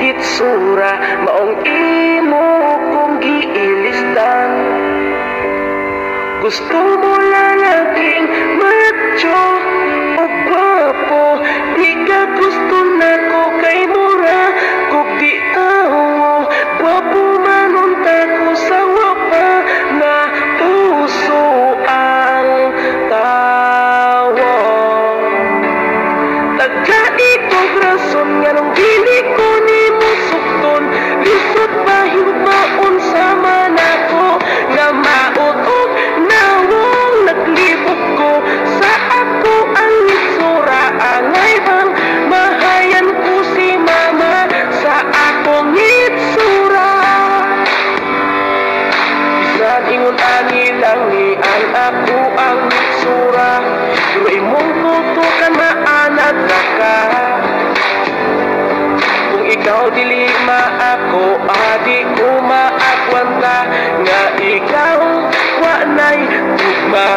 itsura maong imo kong giilistan. Gusto mo lalaging macho o gwapo, di ka gusto na ko kay mura kung di tawo. Gwapo man unta ko sa wapa na puso ang tawo. Tagkaitog rason nga nung dili ko ni mo sukton, lisod mahigmaon sa manako nga mautok nawong naglibot ko sa ako ang itsura. Angay bang mahayan ko si mama sa akong itsura. Bisan ingon ani lang ni ang ako ang itsura, pero imong tutukan maanad na ka. Kung ikaw dili maako, adi ko maagwanta nga ikaw wa nay tugma.